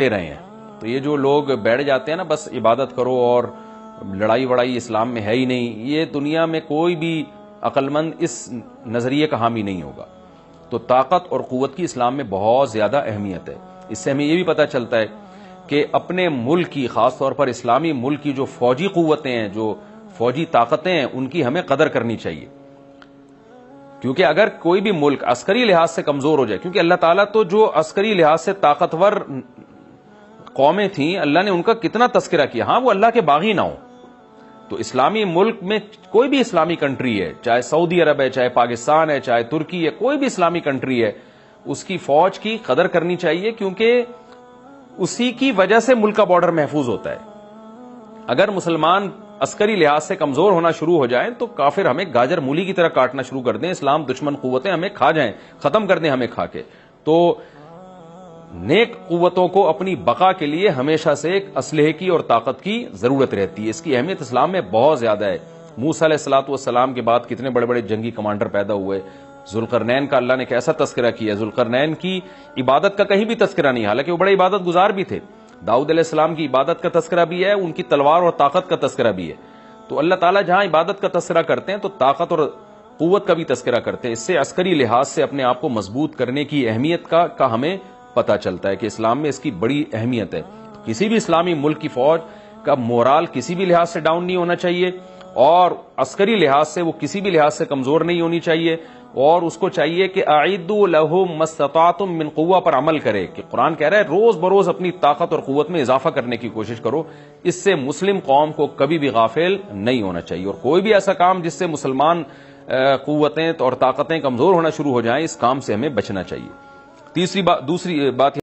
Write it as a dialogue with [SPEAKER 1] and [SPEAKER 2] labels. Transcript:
[SPEAKER 1] رہے ہیں. تو یہ جو لوگ بیٹھ جاتے ہیں نا بس عبادت کرو اور لڑائی وڑائی اسلام میں ہے ہی نہیں، یہ دنیا میں کوئی بھی عقل مند اس نظریے کا حامی نہیں ہوگا. تو طاقت اور قوت کی اسلام میں بہت زیادہ اہمیت ہے. اس سے ہمیں یہ بھی پتہ چلتا ہے کہ اپنے ملک کی، خاص طور پر اسلامی ملک کی جو فوجی قوتیں ہیں، جو فوجی طاقتیں ہیں، ان کی ہمیں قدر کرنی چاہیے. کیونکہ اگر کوئی بھی ملک عسکری لحاظ سے کمزور ہو جائے، کیونکہ اللہ تعالیٰ تو جو عسکری لحاظ سے طاقتور قومیں تھیں اللہ نے ان کا کتنا تذکرہ کیا، ہاں وہ اللہ کے باغی نہ ہوں. تو اسلامی ملک میں کوئی بھی اسلامی کنٹری ہے، چاہے سعودی عرب ہے، چاہے پاکستان ہے، چاہے ترکی ہے، کوئی بھی اسلامی کنٹری ہے، اس کی فوج کی قدر کرنی چاہیے، کیونکہ اسی کی وجہ سے ملک کا بارڈر محفوظ ہوتا ہے. اگر مسلمان عسکری لحاظ سے کمزور ہونا شروع ہو جائیں تو کافر ہمیں گاجر مولی کی طرح کاٹنا شروع کر دیں، اسلام دشمن قوتیں ہمیں کھا جائیں، ختم کر دیں ہمیں کھا کے. تو نیک قوتوں کو اپنی بقا کے لیے ہمیشہ سے ایک اسلحے کی اور طاقت کی ضرورت رہتی ہے. اس کی اہمیت اسلام میں بہت زیادہ ہے. موسیٰ علیہ الصلوۃ والسلام کے بعد کتنے بڑے بڑے جنگی کمانڈر پیدا ہوئے. ذوالقرنین کا اللہ نے کیسا تذکرہ کیا. ذوالقرنین کی عبادت کا کہیں بھی تذکرہ نہیں، حالانکہ وہ بڑے عبادت گزار بھی تھے. داؤد علیہ السلام کی عبادت کا تذکرہ بھی ہے، ان کی تلوار اور طاقت کا تذکرہ بھی ہے. تو اللہ تعالیٰ جہاں عبادت کا تذکرہ کرتے ہیں تو طاقت اور قوت کا بھی تذکرہ کرتے ہیں. اس سے عسکری لحاظ سے اپنے آپ کو مضبوط کرنے کی اہمیت کا ہمیں پتہ چلتا ہے کہ اسلام میں اس کی بڑی اہمیت ہے. کسی بھی اسلامی ملک کی فوج کا مورال کسی بھی لحاظ سے ڈاؤن نہیں ہونا چاہیے، اور عسکری لحاظ سے وہ کسی بھی لحاظ سے کمزور نہیں ہونی چاہیے. اور اس کو چاہیے کہ اعدوا لهم ما استطعتم من قوہ پر عمل کرے، کہ قرآن کہہ رہا ہے روز بروز اپنی طاقت اور قوت میں اضافہ کرنے کی کوشش کرو. اس سے مسلم قوم کو کبھی بھی غافل نہیں ہونا چاہیے، اور کوئی بھی ایسا کام جس سے مسلمان قوتیں اور طاقتیں کمزور ہونا شروع ہو جائیں، اس کام سے ہمیں بچنا چاہیے. دوسری بات